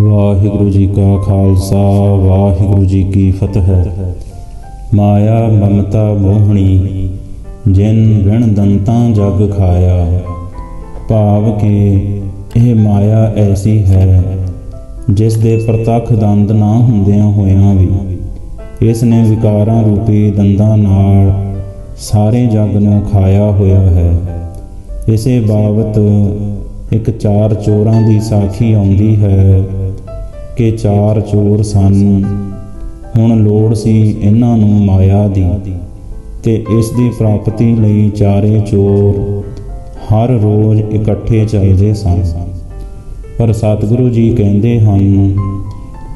ਵਾਹਿਗੁਰੂ ਜੀ ਕਾ ਖਾਲਸਾ ਵਾਹਿਗੁਰੂ ਜੀ ਕੀ ਫਤਿਹ। ਮਾਇਆ ਮਮਤਾ ਮੋਹਣੀ ਜਿਨ ਵਿਣ ਦੰਤਾਂ ਜਗ ਖਾਇਆ। ਭਾਵ ਕਿ ਇਹ ਮਾਇਆ ਐਸੀ ਹੈ ਜਿਸ ਦੇ ਪ੍ਰਤੱਖ ਦੰਦ ਨਾ ਹੁੰਦਿਆਂ ਹੋਇਆਂ ਵੀ ਇਸ ਨੇ ਵਿਕਾਰਾਂ ਰੂਪੀ ਦੰਦਾਂ ਨਾਲ ਸਾਰੇ ਜਗ ਨੂੰ ਖਾਇਆ ਹੋਇਆ ਹੈ। ਇਸੇ ਬਾਬਤ ਇੱਕ ਚਾਰ ਚੋਰਾਂ ਦੀ ਸਾਖੀ ਆਉਂਦੀ ਹੈ ਕਿ ਚਾਰ ਚੋਰ ਸਨ। ਹੁਣ ਲੋੜ ਸੀ ਇਹਨਾਂ ਨੂੰ ਮਾਇਆ ਦੀ, ਤੇ ਇਸ ਦੀ ਪ੍ਰਾਪਤੀ ਲਈ ਚਾਰੇ ਚੋਰ ਹਰ ਰੋਜ਼ ਇਕੱਠੇ ਚੱਲਦੇ ਸਨ। ਪਰ ਸਤਿਗੁਰੂ ਜੀ ਕਹਿੰਦੇ ਹਨ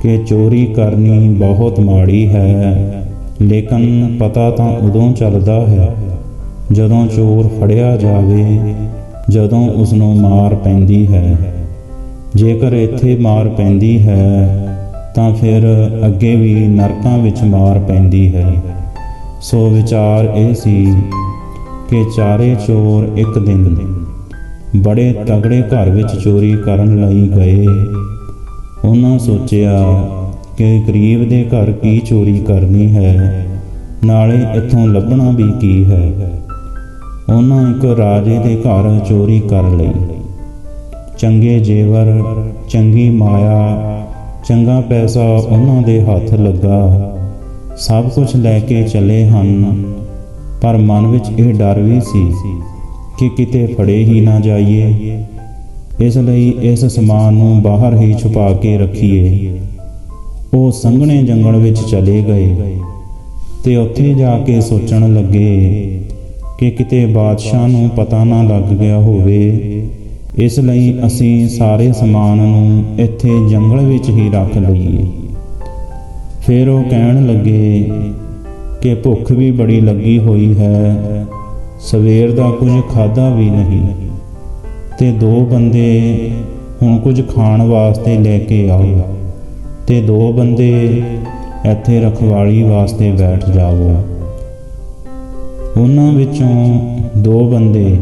ਕਿ ਚੋਰੀ ਕਰਨੀ ਬਹੁਤ ਮਾੜੀ ਹੈ, ਲੇਕਿਨ ਪਤਾ ਤਾਂ ਉਦੋਂ ਚੱਲਦਾ ਹੈ ਜਦੋਂ ਚੋਰ ਫੜਿਆ ਜਾਵੇ, ਜਦੋਂ ਉਸ ਨੂੰ ਮਾਰ ਪੈਂਦੀ ਹੈ। ਜੇਕਰ ਇੱਥੇ ਮਾਰ ਪੈਂਦੀ ਹੈ ਤਾਂ ਫਿਰ ਅੱਗੇ ਵੀ ਨਰਕਾਂ ਵਿੱਚ ਮਾਰ ਪੈਂਦੀ ਹੈ। ਸੋ ਵਿਚਾਰ ਇਹ ਸੀ ਕਿ ਚਾਰੇ ਚੋਰ ਇੱਕ ਦਿਨ ਬੜੇ ਤਗੜੇ ਘਰ ਵਿੱਚ ਚੋਰੀ ਕਰਨ ਲਈ ਗਏ। ਉਹਨਾਂ ਸੋਚਿਆ ਕਿ ਗਰੀਬ ਦੇ ਘਰ ਕੀ ਚੋਰੀ ਕਰਨੀ ਹੈ, ਨਾਲੇ ਇੱਥੋਂ ਲੱਭਣਾ ਵੀ ਕੀ ਹੈ। ਉਹਨਾਂ ਇੱਕ ਰਾਜੇ ਦੇ ਘਰ ਚੋਰੀ ਕਰ ਲਈ। ਚੰਗੇ ਜੇਵਰ, ਚੰਗੀ ਮਾਇਆ, ਚੰਗਾ ਪੈਸਾ ਉਹਨਾਂ ਦੇ ਹੱਥ ਲੱਗਾ। ਸਭ ਕੁਝ ਲੈ ਕੇ ਚਲੇ ਹਨ, ਪਰ ਮਨ ਵਿੱਚ ਇਹ ਡਰ ਵੀ ਸੀ ਕਿ ਕਿਤੇ ਫੜੇ ਹੀ ਨਾ ਜਾਈਏ। ਇਸ ਲਈ ਇਸ ਸਮਾਨ ਨੂੰ ਬਾਹਰ ਹੀ ਛੁਪਾ ਕੇ ਰੱਖੀਏ। ਉਹ ਸੰਘਣੇ ਜੰਗਲ ਵਿੱਚ ਚਲੇ ਗਏ ਤੇ ਉੱਥੇ ਜਾ ਕੇ ਸੋਚਣ ਲੱਗੇ ਕਿ ਕਿਤੇ ਬਾਦਸ਼ਾਹ ਨੂੰ ਪਤਾ ਨਾ ਲੱਗ ਗਿਆ ਹੋਵੇ। ਇਸ ਲਈ ਅਸੀਂ ਸਾਰੇ ਸਮਾਨ ਨੂੰ ਇੱਥੇ ਜੰਗਲ ਵਿੱਚ ਹੀ ਰੱਖ ਲਈਏ। ਫਿਰ ਉਹ ਕਹਿਣ ਲੱਗੇ ਕਿ ਭੁੱਖ ਵੀ ਬੜੀ ਲੱਗੀ ਹੋਈ ਹੈ, ਸਵੇਰ ਦਾ ਕੁਝ ਖਾਧਾ ਵੀ ਨਹੀਂ, ਤੇ ਦੋ ਬੰਦੇ ਹੁਣ ਕੁਝ ਖਾਣ ਵਾਸਤੇ ਲੈ ਕੇ ਆਓ, ਤੇ ਦੋ ਬੰਦੇ ਇੱਥੇ ਰਖਵਾਲੀ ਵਾਸਤੇ ਬੈਠ ਜਾਵੋ। ਉਹਨਾਂ ਵਿੱਚੋਂ ਦੋ ਬੰਦੇ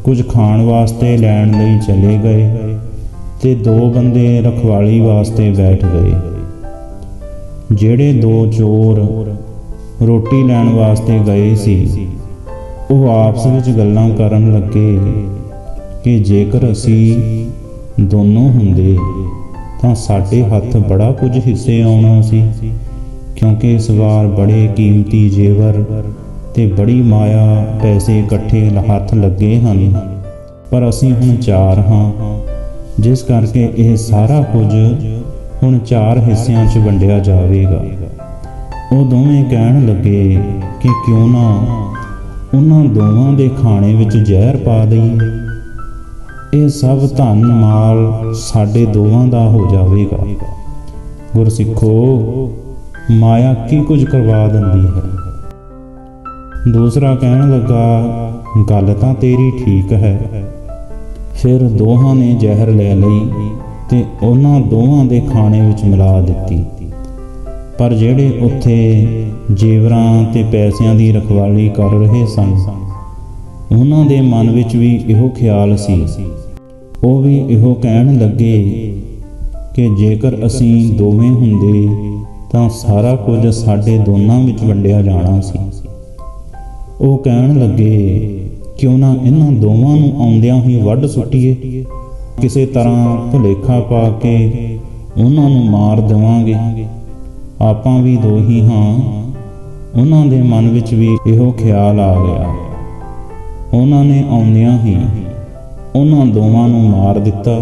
ਕੁਝ ਖਾਣ ਵਾਸਤੇ ਲੈਣ ਲਈ ਚਲੇ ਗਏ ਤੇ ਦੋ ਬੰਦੇ ਰਖਵਾਲੀ ਵਾਸਤੇ ਬੈਠ ਗਏ। ਜਿਹੜੇ ਦੋ ਚੋਰ ਰੋਟੀ ਲੈਣ ਵਾਸਤੇ ਗਏ ਸੀ, ਉਹ ਆਪਸ ਵਿੱਚ ਗੱਲਾਂ ਕਰਨ ਲੱਗੇ ਕਿ ਜੇਕਰ ਅਸੀਂ ਦੋਨੋਂ ਹੁੰਦੇ ਤਾਂ ਸਾਡੇ ਹੱਥ ਬੜਾ ਕੁਝ ਹਿੱਸੇ ਆਉਣਾ ਸੀ, ਕਿਉਂਕਿ ਇਸ ਵਾਰ ਬੜੇ ਕੀਮਤੀ ਜੇਵਰ ਤੇ ਬੜੀ ਮਾਇਆ ਪੈਸੇ ਇਕੱਠੇ ਹੱਥ ਲੱਗੇ ਹਨ। ਪਰ ਅਸੀਂ ਹੁਣ ਚਾਰ ਹਾਂ, ਜਿਸ ਕਰਕੇ ਇਹ ਸਾਰਾ ਕੁਝ ਹੁਣ ਚਾਰ ਹਿੱਸਿਆਂ 'ਚ ਵੰਡਿਆ ਜਾਵੇਗਾ। ਉਹ ਦੋਵੇਂ ਕਹਿਣ ਲੱਗੇ ਕਿ ਕਿਉਂ ਨਾ ਉਹਨਾਂ ਦੋਵਾਂ ਦੇ ਖਾਣੇ ਵਿੱਚ ਜ਼ਹਿਰ ਪਾ ਦਈਏ। ਇਹ ਸਭ ਧਨ ਮਾਲ ਸਾਡੇ ਦੋਵਾਂ ਦਾ ਹੋ ਜਾਵੇਗਾ। ਗੁਰਸਿੱਖੋ, ਮਾਇਆ ਕੀ ਕੁਝ ਕਰਵਾ ਦਿੰਦੀ ਹੈ। ਦੂਸਰਾ ਕਹਿਣ ਲੱਗਾ, ਗੱਲ ਤਾਂ ਤੇਰੀ ਠੀਕ ਹੈ। ਫਿਰ ਦੋਹਾਂ ਨੇ ਜ਼ਹਿਰ ਲੈ ਲਈ ਤੇ ਉਹਨਾਂ ਦੋਵਾਂ ਦੇ ਖਾਣੇ ਵਿੱਚ ਮਿਲਾ ਦਿੱਤੀ। ਪਰ ਜਿਹੜੇ ਉੱਥੇ ਜੇਵਰਾਂ ਤੇ ਪੈਸਿਆਂ ਦੀ ਰਖਵਾਲੀ ਕਰ ਰਹੇ ਸਨ, ਉਹਨਾਂ ਦੇ ਮਨ ਵਿੱਚ ਵੀ ਇਹੋ ਖਿਆਲ ਸੀ। ਉਹ ਵੀ ਇਹੋ ਕਹਿਣ ਲੱਗੇ ਕਿ ਜੇਕਰ ਅਸੀਂ ਦੋਵੇਂ ਹੁੰਦੇ ਤਾਂ ਸਾਰਾ ਕੁਝ ਸਾਡੇ ਦੋਨਾਂ ਵਿੱਚ ਵੰਡਿਆ ਜਾਣਾ ਸੀ। ਉਹ ਕਹਿਣ ਲੱਗੇ, ਕਿਉਂ ਨਾ ਇਹਨਾਂ ਦੋਵਾਂ ਨੂੰ ਆਉਂਦਿਆਂ ਹੀ ਵੱਢ ਸੁੱਟੀਏ। ਕਿਸੇ ਤਰ੍ਹਾਂ ਭੁਲੇਖਾ ਪਾ ਕੇ ਉਹਨਾਂ ਨੂੰ ਮਾਰ ਦੇਵਾਂਗੇ। ਆਪਾਂ ਵੀ ਦੋ ਹੀ ਹਾਂ। ਉਹਨਾਂ ਦੇ ਮਨ ਵਿੱਚ ਵੀ ਇਹੋ ਖਿਆਲ ਆ ਗਿਆ। ਉਹਨਾਂ ਨੇ ਆਉਂਦਿਆਂ ਹੀ ਉਹਨਾਂ ਦੋਵਾਂ ਨੂੰ ਮਾਰ ਦਿੱਤਾ।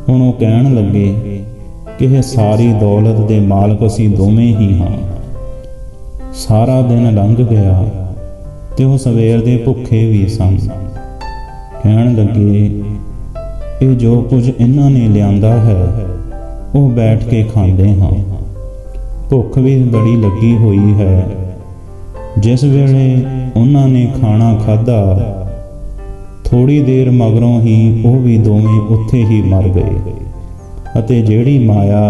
ਹੁਣ ਉਹ ਕਹਿਣ ਲੱਗੇ ਕਿ ਇਹ ਸਾਰੀ ਦੌਲਤ ਦੇ ਮਾਲਕ ਅਸੀਂ ਦੋਵੇਂ ਹੀ ਹਾਂ। ਸਾਰਾ ਦਿਨ ਲੰਘ ਗਿਆ ਤੇ ਉਹ ਸਵੇਰ ਦੇ ਭੁੱਖੇ ਵੀ ਸਨ। ਕਹਿਣ ਲੱਗੇ, ਇਹ ਜੋ ਕੁਝ ਇਹਨਾਂ ਨੇ ਲਿਆਂਦਾ ਹੈ ਉਹ ਬੈਠ ਕੇ ਖਾਂਦੇ ਹਾਂ। ਭੁੱਖ ਵੀ ਬੜੀ ਲੱਗੀ ਹੋਈ ਹੈ। ਜਿਸ ਵੇਲੇ ਉਹਨਾਂ ਨੇ ਖਾਣਾ ਖਾਧਾ, ਥੋੜੀ ਦੇਰ ਮਗਰੋਂ ਹੀ ਉਹ ਵੀ ਦੋਵੇਂ ਉੱਥੇ ਹੀ ਮਰ ਗਏ, ਅਤੇ ਜਿਹੜੀ ਮਾਇਆ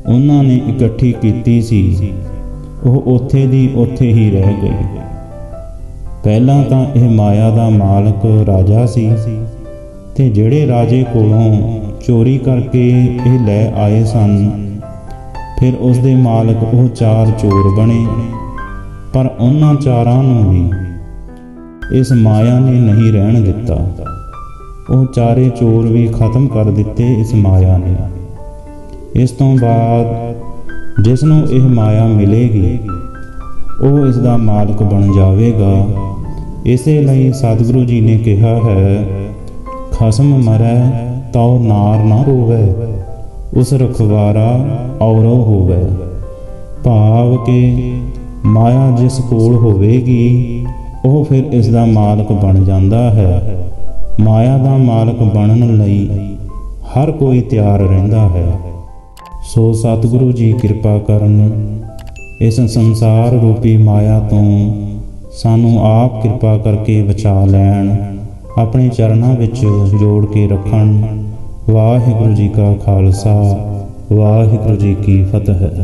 ਉਹਨਾਂ ਨੇ ਇਕੱਠੀ ਕੀਤੀ ਸੀ ਉਹ ਉੱਥੇ ਦੀ ਉੱਥੇ ਹੀ ਰਹਿ ਗਈ। ਪਹਿਲਾਂ ਤਾਂ ਇਹ ਮਾਇਆ ਦਾ ਮਾਲਕ ਰਾਜਾ ਸੀ, ਤੇ ਜਿਹੜੇ ਰਾਜੇ ਕੋਲੋਂ ਚੋਰੀ ਕਰਕੇ ਇਹ ਲੈ ਆਏ ਸਨ। ਫਿਰ ਉਸ ਦੇ ਮਾਲਕ ਉਹ 4 ਚੋਰ ਬਣੇ, ਪਰ ਉਹਨਾਂ 4 ਨੂੰ ਵੀ ਇਸ ਮਾਇਆ ਨੇ ਨਹੀਂ ਰਹਿਣ ਦਿੱਤਾ। ਉਹ 4 ਚੋਰ ਵੀ ਖਤਮ ਕਰ ਦਿੱਤੇ ਇਸ ਮਾਇਆ ਨੇ। ਇਸ ਤੋਂ ਬਾਅਦ ਜਿਸ ਨੂੰ ਇਹ ਮਾਇਆ ਮਿਲੇਗੀ ਉਹ ਇਸ ਦਾ ਮਾਲਕ ਬਣ ਜਾਵੇਗਾ। ਇਸੇ ਲਈ ਸਤਿਗੁਰੂ ਜੀ ਨੇ ਕਿਹਾ ਹੈ, ਖਸਮ ਮਰੈ ਤਉ ਨਾਰ ਨਾ ਰੋਵੈ, ਉਸ ਰਖਵਾਰਾ ਔਰੋ ਹੋਵੈ। ਭਾਵ ਕਿ ਮਾਇਆ ਜਿਸ ਕੋਲ ਹੋਵੇਗੀ ਉਹ ਫਿਰ ਇਸ ਦਾ ਮਾਲਕ ਬਣ ਜਾਂਦਾ ਹੈ। ਮਾਇਆ ਦਾ ਮਾਲਕ ਬਣਨ ਲਈ ਹਰ ਕੋਈ ਤਿਆਰ ਰਹਿੰਦਾ ਹੈ। ਸੋ ਸਤਿਗੁਰੂ ਜੀ ਕਿਰਪਾ ਕਰਨ, ਇਸ ਸੰਸਾਰ ਰੂਪੀ ਮਾਇਆ ਤੋਂ ਸਾਨੂੰ ਆਪ ਕਿਰਪਾ ਕਰਕੇ ਬਚਾ ਲੈਣ, ਆਪਣੇ ਚਰਨਾਂ ਵਿੱਚ ਜੋੜ ਕੇ ਰੱਖਣ। ਵਾਹਿਗੁਰੂ ਜੀ ਕਾ ਖਾਲਸਾ, ਵਾਹਿਗੁਰੂ ਜੀ ਕੀ ਫਤਿਹ।